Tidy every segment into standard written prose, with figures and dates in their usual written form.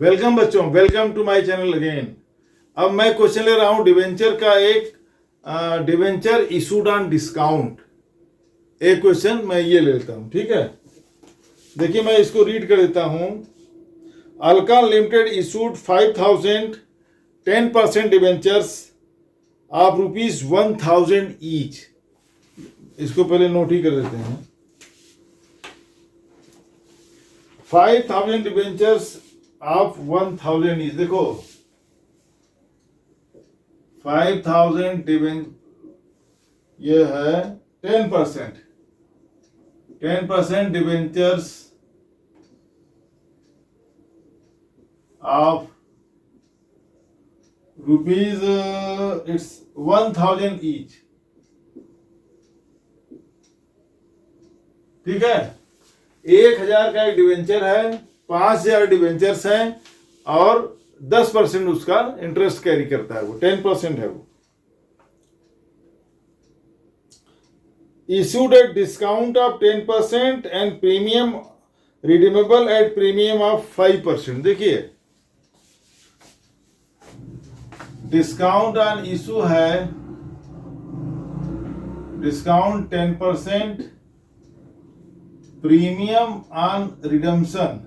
Welcome बच्चों, welcome to my channel again. अब मैं क्वेश्चन ले रहा हूं डिवेंचर का, एक डिवेंचर इशूड ऑन डिस्काउंट। एक क्वेश्चन मैं ये लेता हूं, ठीक है। देखिए मैं इसको रीड कर देता हूं। Alka limited issued 5000 10% debentures of ₹1000 each. इसको पहले नोट ही कर देते हैं। 5000 डिवेंचर्स ऑफ 1000 ईच। देखो 5000 डिवेंचर, ये है 10%। 10% debentures of rupees it's 1000 each, ठीक है। 1000 का एक डिवेंचर है, 5000 डिवेंचर्स हैं और 10% उसका इंटरेस्ट कैरी करता है, वो 10% है वो। issued at discount of 10% and premium redeemable at premium of 5%। देखिए डिस्काउंट ऑन इशू है, डिस्काउंट 10%, प्रीमियम ऑन रिडम्पशन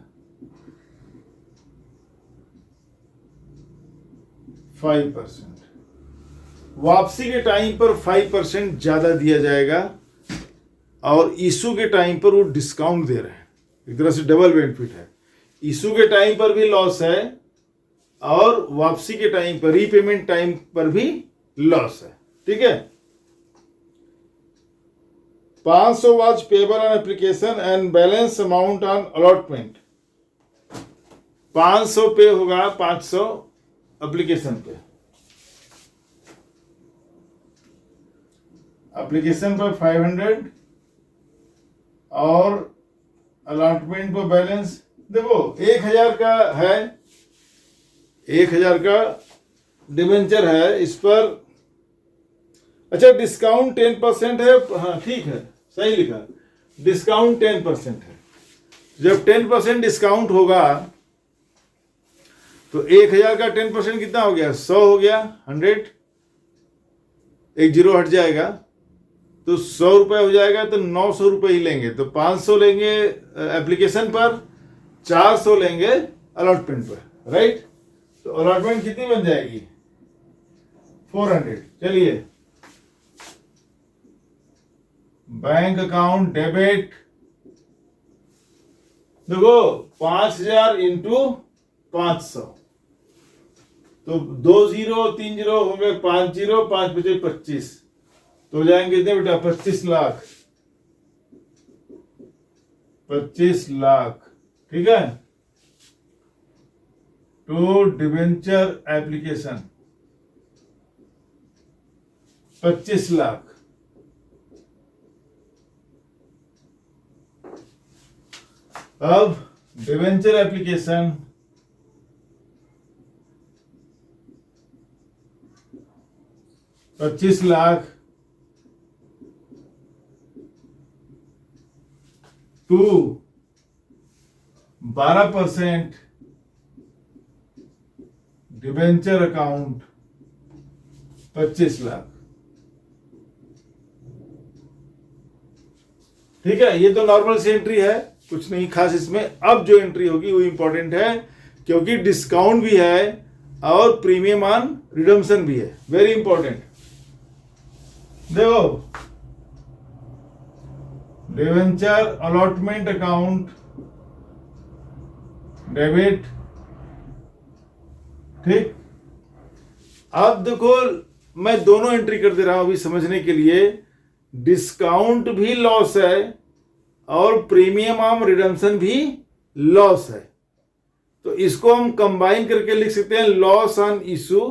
5%। वापसी के टाइम पर 5% ज्यादा दिया जाएगा और इशू के टाइम पर वो डिस्काउंट दे रहे हैं। एक तरह से डबल बेनिफिट है। इशू के टाइम पर भी लॉस है और वापसी के टाइम पर, रीपेमेंट टाइम पर भी लॉस है, ठीक है। 500 was payable on application and balance amount on allotment. 500 पे होगा, 500 एप्लीकेशन पे, एप्लीकेशन पर 500 और अलॉटमेंट पर बैलेंस। देखो 1000 का है, 1000 का डिवेंचर है, इस पर अच्छा डिस्काउंट 10% है। हाँ ठीक है, सही लिखा, डिस्काउंट 10% है। जब 10% डिस्काउंट होगा तो 1000 का 10% कितना हो गया, 100 हो गया, 100, एक जीरो हट जाएगा तो 100 रुपये हो जाएगा, तो 900 रुपये ही लेंगे। तो 500 लेंगे एप्लीकेशन पर, 400 लेंगे अलॉटमेंट पर, राइट। तो अलॉटमेंट कितनी बन जाएगी, 400। चलिए बैंक अकाउंट डेबिट, देखो 5000 इंटू 500, तो 2 जीरो 3 जीरो हो गए, 5 जीरो, 5 बचे 25, तो हो जाएंगे कितने बेटा, 25 लाख। 25 लाख, ठीक है। To debenture application 25 lakh. अब debenture application $25 lakh to 12% debenture account 25 lakh, ठीक है। ये तो नॉर्मल सी एंट्री है, कुछ नहीं खास इसमें। अब जो एंट्री होगी वो इंपॉर्टेंट है, क्योंकि डिस्काउंट भी है और प्रीमियम ऑन रिडम्पशन भी है, वेरी इंपॉर्टेंट। देखो डिवेंचर अलॉटमेंट अकाउंट डेबिट, ठीक। अब देखो मैं दोनों एंट्री कर दे रहा हूं अभी समझने के लिए। डिस्काउंट भी लॉस है और प्रीमियम ऑन रिडम्पशन भी लॉस है, तो इसको हम कंबाइन करके लिख सकते हैं लॉस ऑन इशू।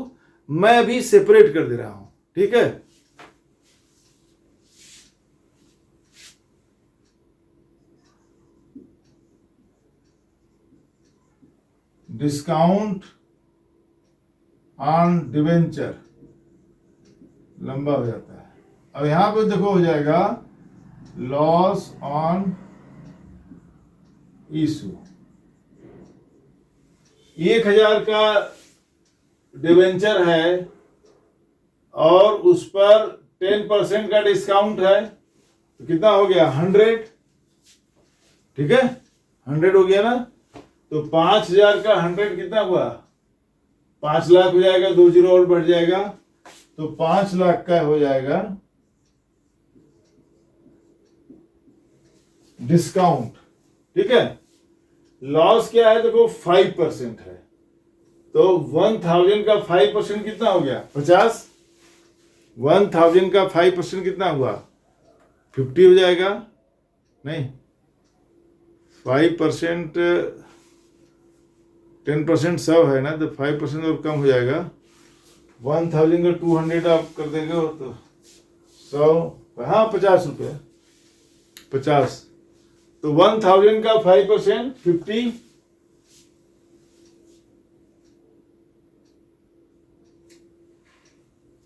मैं अभी सेपरेट कर दे रहा हूं, ठीक है। डिस्काउंट ऑन डिवेंचर लंबा हो जाता है। अब यहां पे देखो हो जाएगा लॉस ऑन इशू, 1000 का डिवेंचर है और उस पर 10% का डिस्काउंट है, तो कितना हो गया 100, ठीक है 100 हो गया ना। तो 5000 का 100 कितना हुआ 5 लाख हो जाएगा, 2 जीरो और बढ़ जाएगा, तो 5 लाख का हो जाएगा डिस्काउंट, ठीक है। लॉस क्या है देखो 5% है, तो 1000 का 5% कितना हो गया 50, 1000 का 5% कितना हुआ 50 हो जाएगा, नहीं 5% 10% 100 है ना, तो 5% और कम हो जाएगा। 1000 का 200 आप कर देंगे तो 100, हाँ 50 रुपये 50, तो 1000 का 5% 50,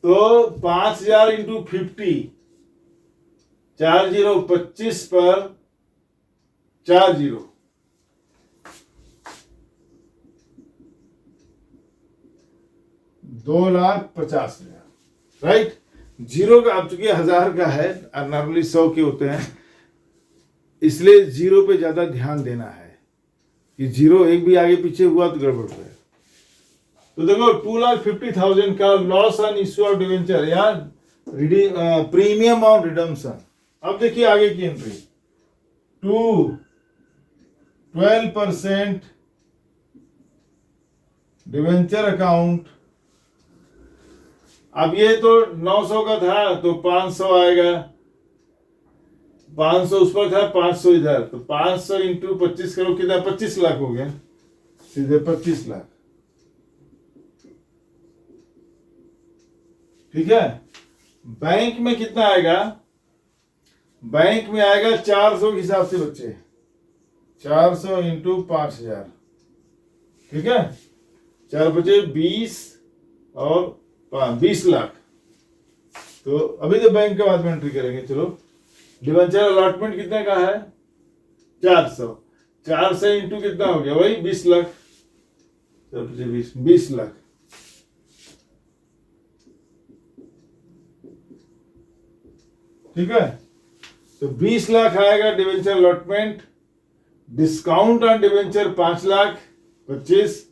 तो 5000 इंटू 50, 4 जीरो 25 पर 4 जीरो, $2,50,000, राइट। जीरो का अब चूंकि 1000 का है और नॉर्मली 100 के होते हैं, इसलिए जीरो पे ज्यादा ध्यान देना है कि जीरो एक भी आगे पीछे हुआ तो गड़बड़ है। तो देखो 2,50,000 का loss on issue of debenture या प्रीमियम ऑन रिडम्पशन। अब देखिए आगे की एंट्री 12% डिवेंचर अकाउंट। अब ये तो 900 का था तो 500 आएगा, 500 उस पर था 500 इधर, तो 500 इंटू 25 करो कितना 25 लाख हो गया, सीधे 25 लाख, ठीक है। बैंक में कितना आएगा, बैंक में आएगा 400 के हिसाब से बच्चे, 400 इंटू 5000, ठीक है, 4 बचे 20 और 20 लाख। तो अभी तो बैंक के बाद में एंट्री करेंगे, चलो डिवेंचर अलॉटमेंट कितने का है 400, 400 इंटू कितना हो गया वही 20 लाख, 20 लाख, ठीक है। तो 20 लाख आएगा debenture allotment, discount on debenture 5 lakh 25,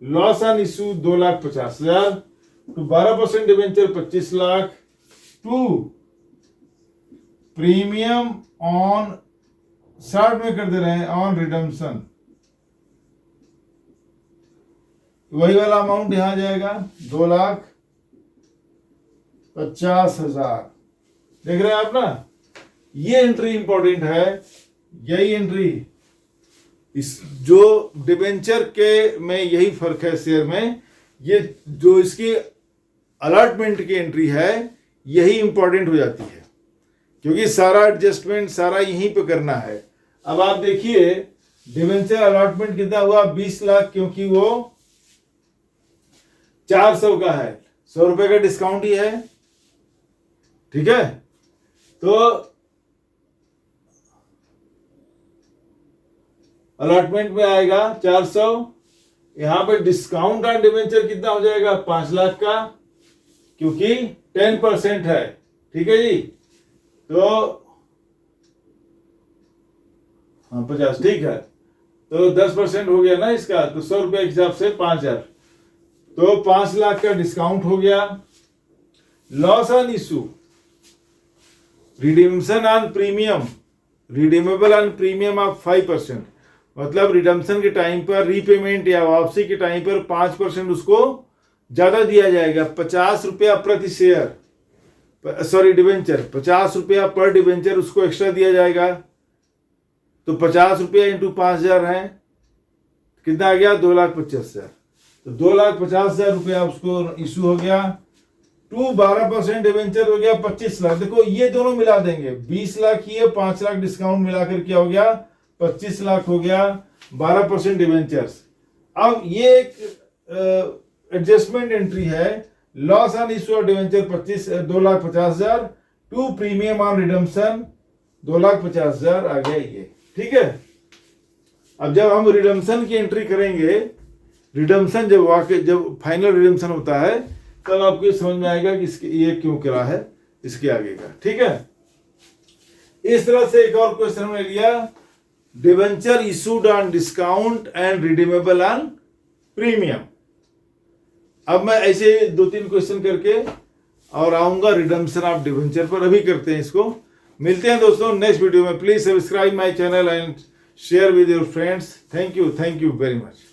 loss on issue 2,50,000, तो 12% debenture 25 lakh, to premium on short में कर दे रहे हैं ऑन रिडम्पशन, वही वाला अमाउंट यहां जाएगा 2,50,000, देख रहे हैं आप ना। ये एंट्री इंपॉर्टेंट है, यही एंट्री इस जो डिबेंचर के में यही फर्क है शेयर में, ये जो इसकी अलॉटमेंट की एंट्री है यही इंपॉर्टेंट हो जाती है, क्योंकि सारा एडजस्टमेंट सारा यहीं पे करना है। अब आप देखिए डिवेंचर अलॉटमेंट कितना हुआ 20 लाख, क्योंकि वो 400 का है, 100 रुपए का डिस्काउंट ही है, ठीक है। तो अलॉटमेंट में आएगा 400, यहां पे डिस्काउंट ऑन डिवेंचर कितना हो जाएगा 5 लाख का, क्योंकि 10% है, ठीक है जी। तो हाँ 50, ठीक है, तो 10% हो गया ना इसका, तो 100 रुपए के हिसाब से 5,000, तो 5 लाख का डिस्काउंट हो गया। Loss on issue, रिडीम्पशन on premium, redeemable on premium of 5%, मतलब रिडम्पशन के टाइम पर रीपेमेंट या वापसी के टाइम पर 5% उसको ज्यादा दिया जाएगा, 50 रुपया प्रति शेयर, सॉरी डिवेंचर 50 रुपया पर डिवेंचर उसको एक्स्ट्रा दिया जाएगा। तो 50 रुपया इंटू 5,000 है, कितना आ गया 2,50,000, तो 2,50,000 रुपया उसको इशू हो गया। 12% डिवेंचर हो गया 25 लाख। देखो ये दोनों मिला देंगे, 20 लाख ही है, 5 लाख डिस्काउंट मिलाकर क्या हो गया 25 लाख हो गया, 12% डिवेंचर्स। अब ये एक एडजस्टमेंट एंट्री है, loss on issue of debenture 2,50,000 to premium on redemption 2,50,000 आ गया ये, ठीक है। अब जब हम रिडम्पशन की एंट्री करेंगे रिडम्पशन जब फाइनल रिडम्पशन होता है तब आपको ये समझ में आएगा कि इसके ये क्यों करा है इसके आगे का। ठीक है, इस तरह से एक और क्वेश्चन में लिया, debenture issued on discount and redeemable on premium. अब मैं ऐसे 2-3 क्वेश्चन करके और आऊंगा रिडम्पशन ऑफ डिवेंचर पर। अभी करते हैं इसको। मिलते हैं दोस्तों नेक्स्ट वीडियो में। Please subscribe my channel and share with your friends. Thank you very much.